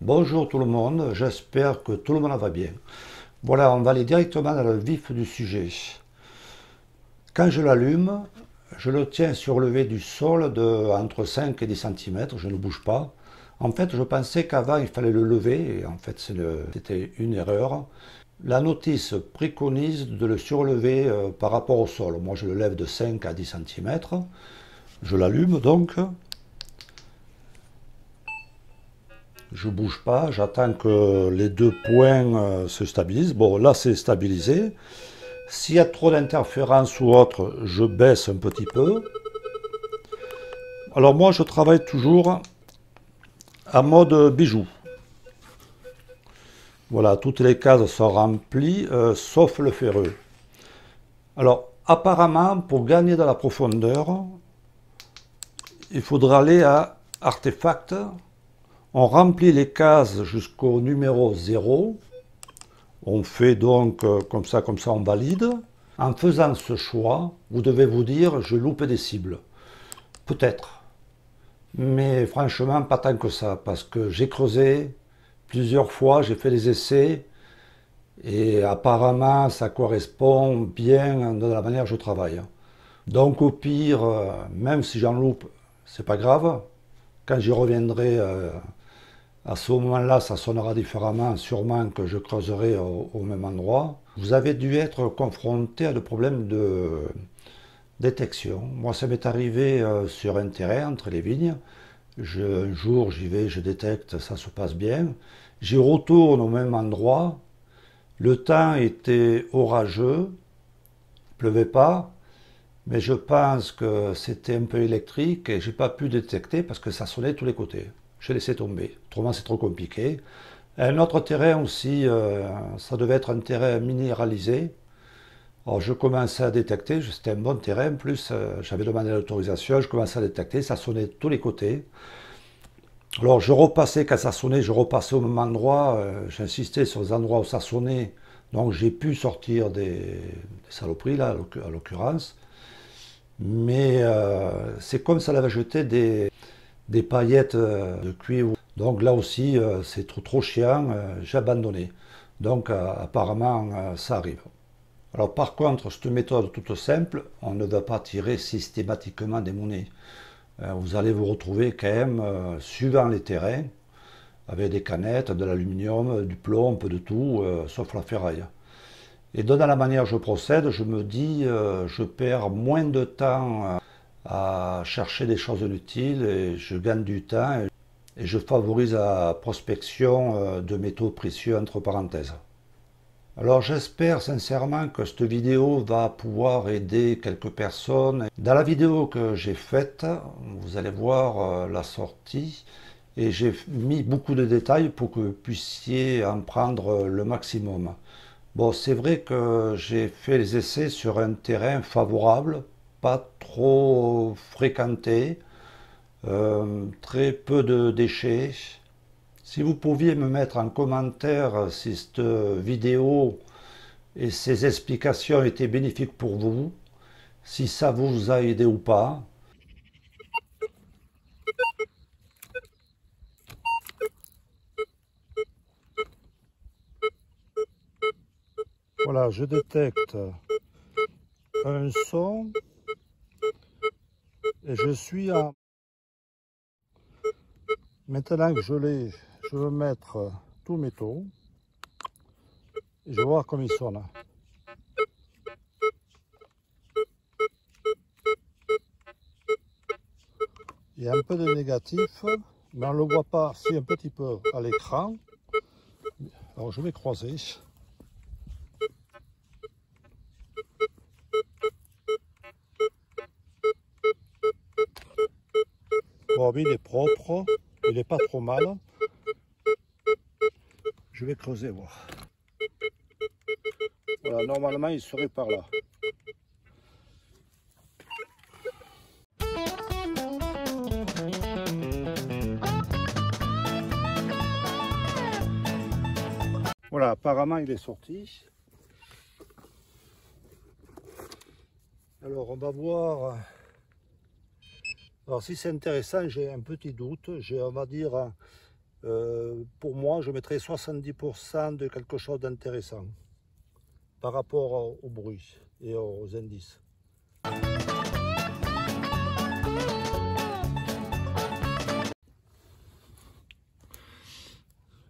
Bonjour tout le monde, j'espère que tout le monde va bien. Voilà, on va aller directement dans le vif du sujet. Quand je l'allume, je le tiens surlevé du sol de entre 5 et 10 cm, je ne bouge pas. En fait, je pensais qu'avant il fallait le lever, et en fait c'était une erreur. La notice préconise de le surlever par rapport au sol. Moi je le lève de 5 à 10 cm. Je l'allume donc. Je bouge pas, j'attends que les deux points se stabilisent. Bon, là c'est stabilisé. S'il y a trop d'interférences ou autre, je baisse un petit peu. Alors moi je travaille toujours en mode bijou. Voilà, toutes les cases sont remplies, sauf le ferreux. Alors apparemment, pour gagner de la profondeur, il faudra aller à Artefact. On remplit les cases jusqu'au numéro 0. On fait donc comme ça on valide. En faisant ce choix, vous devez vous dire, je loupe des cibles. Peut-être. Mais franchement, pas tant que ça, parce que j'ai creusé plusieurs fois, j'ai fait des essais, et apparemment, ça correspond bien de la manière dont je travaille. Donc au pire, même si j'en loupe, c'est pas grave. Quand j'y reviendrai, à ce moment-là, ça sonnera différemment, sûrement que je creuserai au même endroit. Vous avez dû être confronté à des problèmes de détection. Moi, ça m'est arrivé sur un terrain entre les vignes. Un jour, j'y vais, je détecte, ça se passe bien. J'y retourne au même endroit. Le temps était orageux, il pleuvait pas, mais je pense que c'était un peu électrique et j'ai pas pu détecter parce que ça sonnait de tous les côtés. J'ai laissé tomber. Autrement, c'est trop compliqué. Un autre terrain aussi, ça devait être un terrain minéralisé. Alors je commençais à détecter, c'était un bon terrain, en plus j'avais demandé l'autorisation, je commençais à détecter, ça sonnait de tous les côtés. Alors je repassais, quand ça sonnait, je repassais au même endroit, j'insistais sur les endroits où ça sonnait, donc j'ai pu sortir des saloperies là, à l'occurrence. Mais c'est comme ça avait jeté des paillettes de cuivre. Donc là aussi, c'est trop chiant, j'ai abandonné. Donc apparemment, ça arrive. Alors par contre, cette méthode toute simple, on ne va pas tirer systématiquement des monnaies. Vous allez vous retrouver quand même, suivant les terrains, avec des canettes, de l'aluminium, du plomb, un peu de tout, sauf la ferraille. Et dans la manière dont je procède, je me dis, je perds moins de temps à chercher des choses inutiles et je gagne du temps et je favorise la prospection de métaux précieux entre parenthèses. Alors j'espère sincèrement que cette vidéo va pouvoir aider quelques personnes. Dans la vidéo que j'ai faite, vous allez voir la sortie et j'ai mis beaucoup de détails pour que vous puissiez en prendre le maximum. Bon, c'est vrai que j'ai fait les essais sur un terrain favorable, pas trop fréquenté, très peu de déchets. Si vous pouviez me mettre en commentaire si cette vidéo et ces explications étaient bénéfiques pour vous, si ça vous a aidé ou pas. Voilà, je détecte un son et je suis à... Maintenant que je l'ai, je vais mettre tous mes taux et je vais voir comment il sonne. Il y a un peu de négatif, mais on ne le voit pas si un petit peu à l'écran. Alors je vais croiser. Bon, il est propre, il n'est pas trop mal. Je vais creuser voir. Voilà, normalement il serait par là. Voilà, apparemment il est sorti. Alors on va voir. Alors si c'est intéressant, j'ai un petit doute. J'ai, on va dire, pour moi, je mettrais 70% de quelque chose d'intéressant par rapport au bruit et aux indices.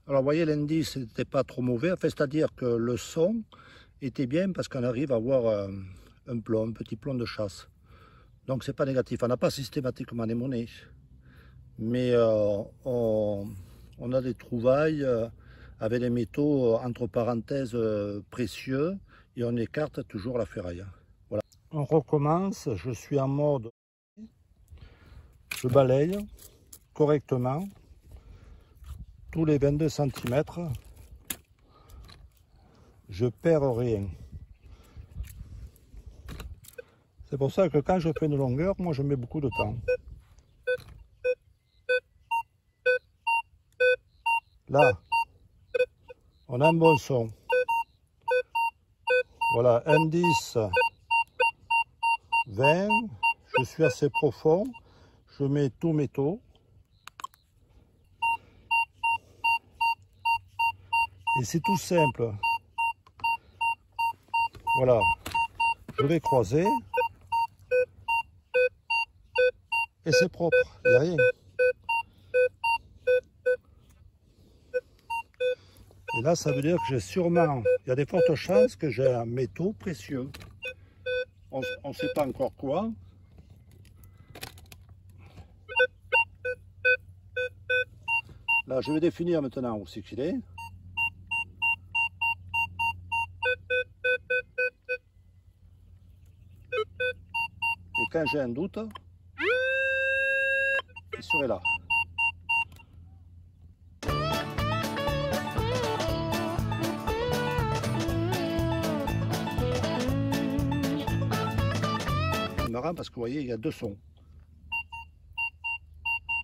Alors, vous voyez, l'indice n'était pas trop mauvais, enfin, c'est-à-dire que le son était bien parce qu'on arrive à avoir un plomb, un petit plomb de chasse. Donc, c'est pas négatif. On n'a pas systématiquement des monnaies, mais on a des trouvailles avec des métaux, entre parenthèses, précieux, et on écarte toujours la ferraille. Voilà. On recommence, je suis en mode, je balaye correctement tous les 22 cm, je perds rien. C'est pour ça que quand je fais une longueur, moi je mets beaucoup de temps. Là, on a un bon son. Voilà, indice 20, je suis assez profond, je mets tous mes taux. Et c'est tout simple. Voilà, je vais croiser. Et c'est propre, il n'y a rien. Et là, ça veut dire que j'ai sûrement, il y a des fortes chances que j'ai un métaux précieux. On ne sait pas encore quoi. Là, je vais définir maintenant où c'est qu'il est. Et quand j'ai un doute, il serait là. C'est marrant parce que vous voyez, il y a deux sons.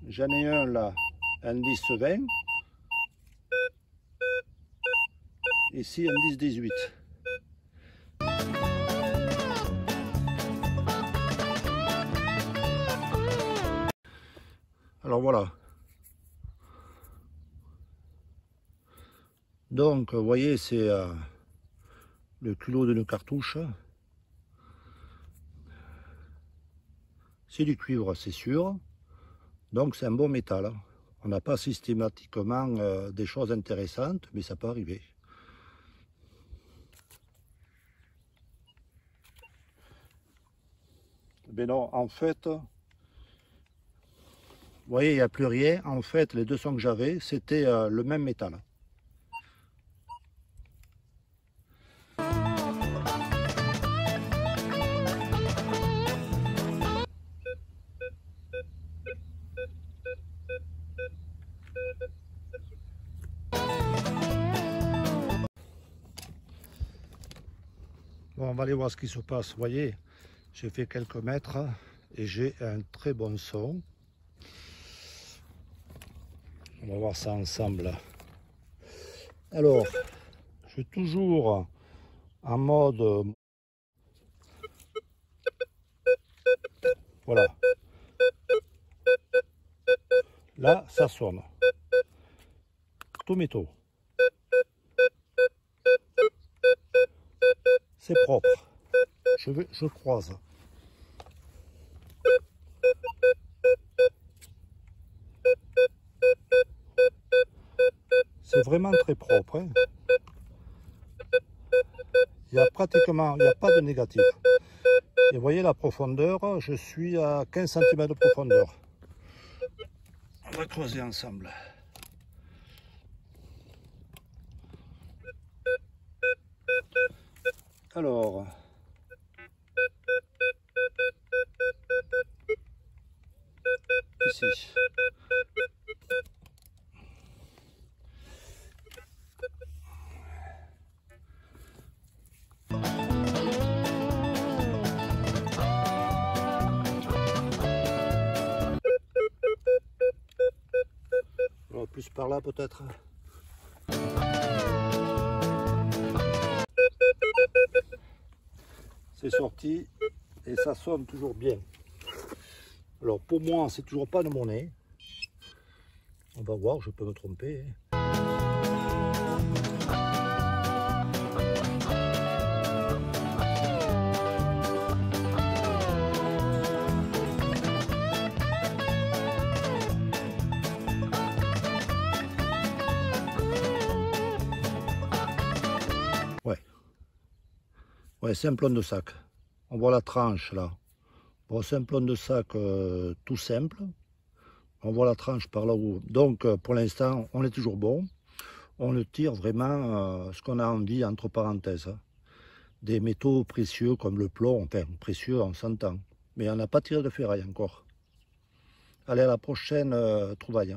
J'en ai un là, indice 20. Ici, indice 18. Alors voilà. Donc, vous voyez, c'est le culot d'une cartouche. C'est du cuivre, c'est sûr. Donc, c'est un bon métal. On n'a pas systématiquement des choses intéressantes, mais ça peut arriver. Mais non, en fait, vous voyez, il n'y a plus rien. En fait, les deux sons que j'avais, c'était le même métal. Bon, on va aller voir ce qui se passe. Vous voyez, j'ai fait quelques mètres et j'ai un très bon son. On va voir ça ensemble. Alors, je suis toujours en mode... Voilà. Là, ça sonne. Tous mes taux. C'est propre. Je croise. C'est vraiment très propre. Hein. Il y a pratiquement, il n'y a pas de négatif. Et vous voyez la profondeur, je suis à 15 cm de profondeur. On va creuser ensemble. Alors, ici. Alors, plus par là peut-être. C'est sorti et ça sonne toujours bien. Alors pour moi, c'est toujours pas de monnaie. On va voir, je peux me tromper. Ouais, c'est un plomb de sac. On voit la tranche là. Bon, c'est un plomb de sac tout simple. On voit la tranche par là haut. Donc pour l'instant, on est toujours bon. On le tire vraiment ce qu'on a envie, entre parenthèses. Des métaux précieux comme le plomb, enfin précieux on s'entend. Mais on n'a pas tiré de ferraille encore. Allez, à la prochaine trouvaille.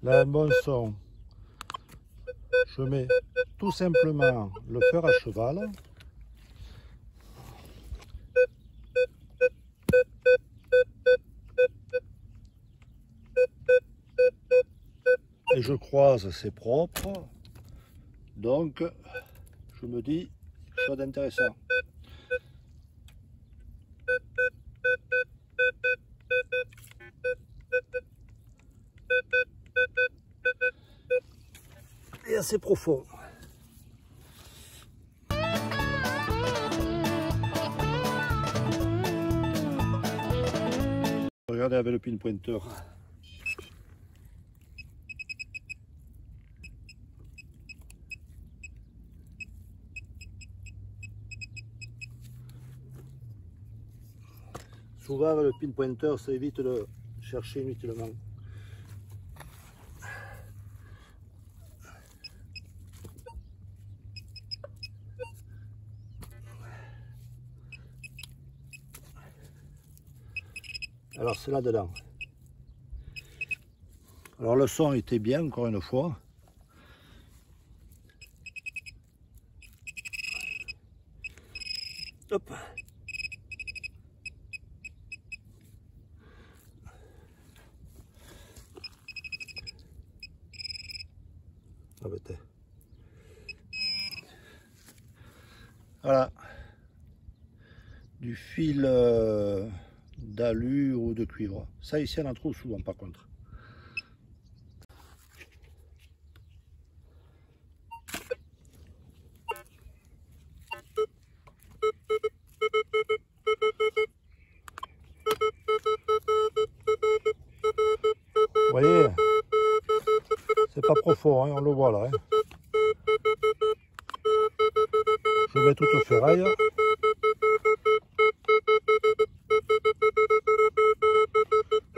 Là, un bon son. Je mets tout simplement le fer à cheval. Et je croise, c'est propre. Donc, je me dis, chose d'intéressant. Et assez profond. Regardez avec le pinpointeur. Souvent avec le pinpointeur, ça évite de chercher inutilement. Alors c'est là-dedans. Alors le son était bien, encore une fois. Hop. Ah, bête. Voilà. Du fil d'alu ou de cuivre. Ça ici on en trouve souvent par contre. Vous voyez, c'est pas profond, hein, on le voit là. Hein. Je mets toute ferraille.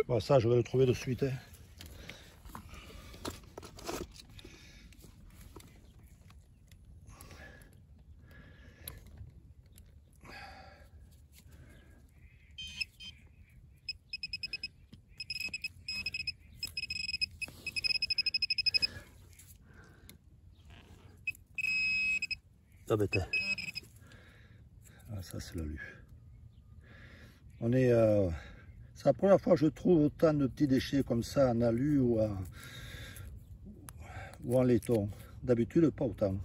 Bon, ça, je vais le trouver de suite. Hein. Ah bête. Ah, ça c'est l'alu. On est... c'est la première fois que je trouve autant de petits déchets comme ça en alu ou en laiton. D'habitude pas autant.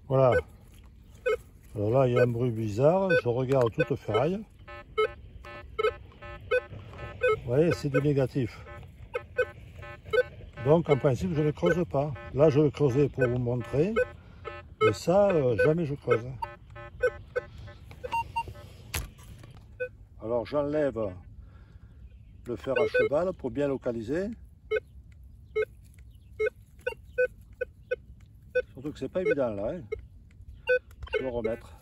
Voilà. Alors là, il y a un bruit bizarre. Je regarde toute ferraille. Vous voyez, c'est du négatif. Donc, en principe, je ne creuse pas. Là, je vais creuser pour vous montrer. Mais ça, jamais je creuse. Alors, j'enlève le fer à cheval pour bien localiser. Surtout que c'est pas évident là. Hein. Je vais le remettre.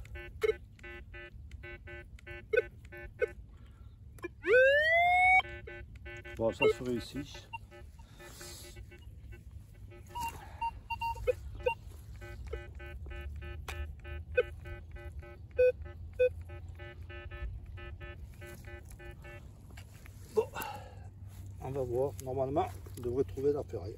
Bon, ça se réussit. Bon, on va voir. Normalement, on devrait trouver la ferraille.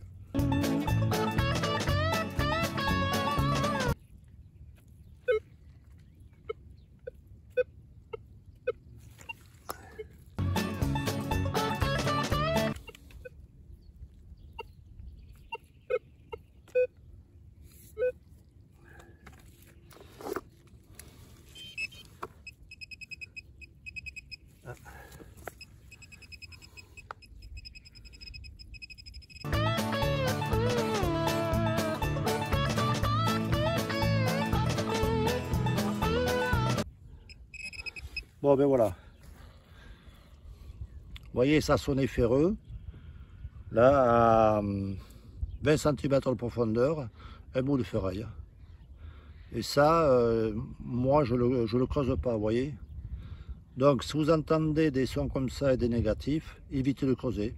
Bon, ben voilà. Vous voyez, ça sonnait ferreux. Là, à 20 cm de profondeur, un bout de ferraille. Et ça, moi, je le creuse pas, vous voyez. Donc, si vous entendez des sons comme ça et des négatifs, évitez de creuser.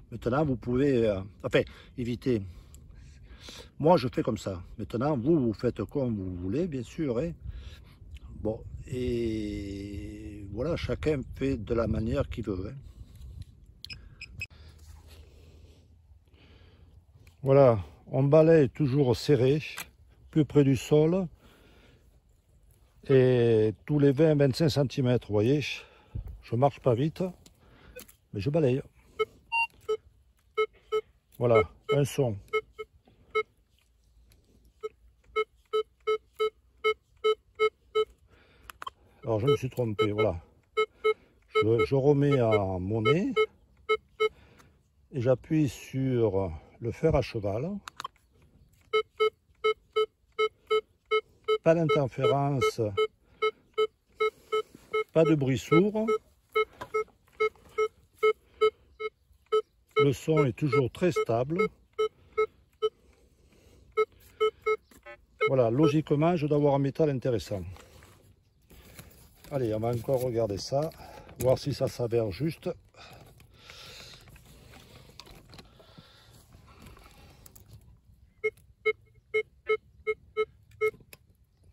Maintenant, vous pouvez... enfin, éviter. Moi, je fais comme ça. Maintenant, vous faites comme vous voulez, bien sûr. Hein. Bon, et voilà, chacun fait de la manière qu'il veut. Hein. Voilà, on balaye toujours serré, plus près du sol. Et tous les 20-25 cm, vous voyez, je marche pas vite, mais je balaye. Voilà, un son. Alors je me suis trompé, voilà. Je remets à mon nez et j'appuie sur le fer à cheval. Pas d'interférence, pas de bruit sourd. Le son est toujours très stable. Voilà, logiquement, je dois avoir un métal intéressant. Allez, on va encore regarder ça, voir si ça s'avère juste.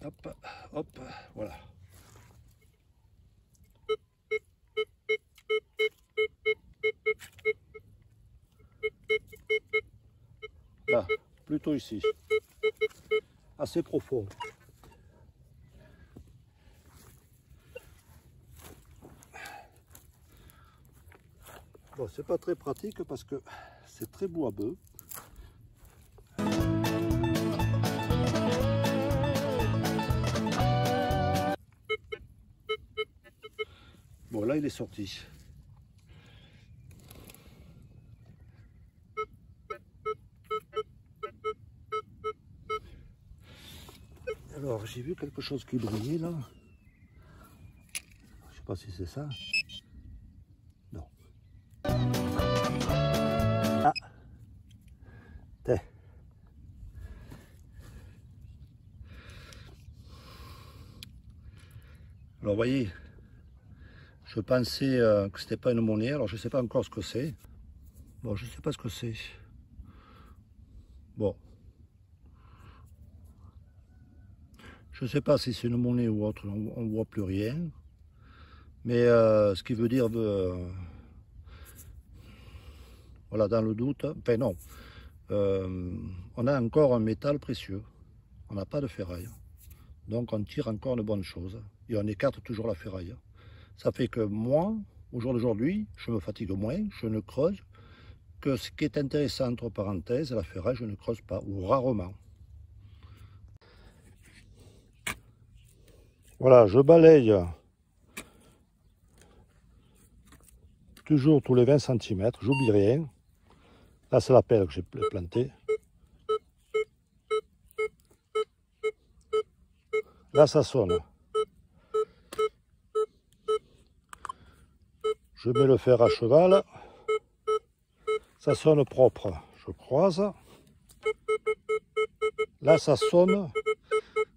Hop, hop, voilà. Là, plutôt ici. Assez profond. Bon, c'est pas très pratique parce que c'est très boiseux. Bon, là, il est sorti. Alors, j'ai vu quelque chose qui brillait là. Je sais pas si c'est ça. Non. Ah. T'es. Alors, vous voyez, je pensais que c'était pas une monnaie. Alors, je sais pas encore ce que c'est. Bon, je sais pas ce que c'est. Bon. Je ne sais pas si c'est une monnaie ou autre, on ne voit plus rien. Mais ce qui veut dire, voilà, dans le doute, enfin non, on a encore un métal précieux, on n'a pas de ferraille. Donc on tire encore de bonnes choses et on écarte toujours la ferraille. Ça fait que moi, au jour d'aujourd'hui, je me fatigue moins, je ne creuse que ce qui est intéressant, entre parenthèses, la ferraille, je ne creuse pas, ou rarement. Voilà, je balaye toujours tous les 20 cm, j'oublie rien. Là, c'est la pelle que j'ai plantée. Là, ça sonne. Je mets le fer à cheval. Ça sonne propre. Je croise. Là, ça sonne.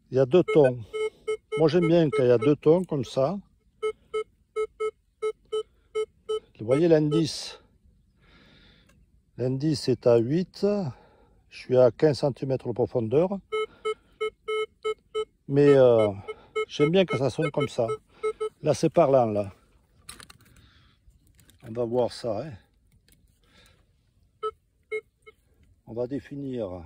Il y a deux tons. Moi, j'aime bien quand il y a deux tons comme ça. Vous voyez l'indice. L'indice est à 8. Je suis à 15 cm de profondeur. Mais j'aime bien que ça sonne comme ça. Là, c'est parlant, là. On va voir ça. Hein. On va définir.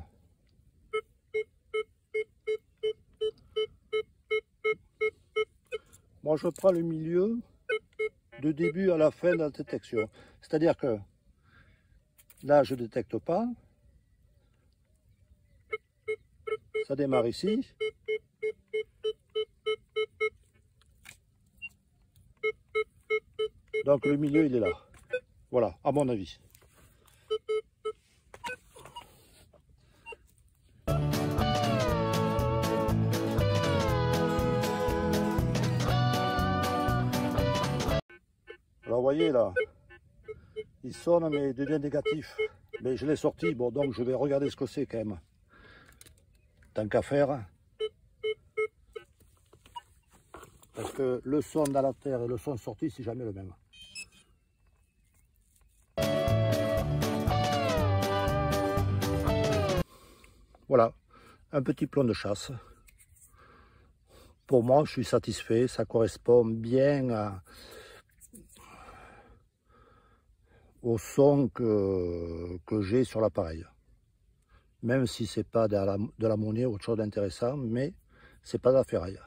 Moi, je prends le milieu du début à la fin de la détection. C'est-à-dire que là, je ne détecte pas. Ça démarre ici. Donc le milieu, il est là. Voilà, à mon avis. voyez là, il sonne mais de lien négatif. Mais je l'ai sorti, bon donc je vais regarder ce que c'est quand même. Tant qu'à faire. Parce que le son dans la terre et le son sorti, c'est jamais le même. Voilà, un petit plomb de chasse. Pour moi, je suis satisfait, ça correspond bien au son que j'ai sur l'appareil. Même si c'est pas de la monnaie ou autre chose d'intéressant, mais c'est pas de la ferraille.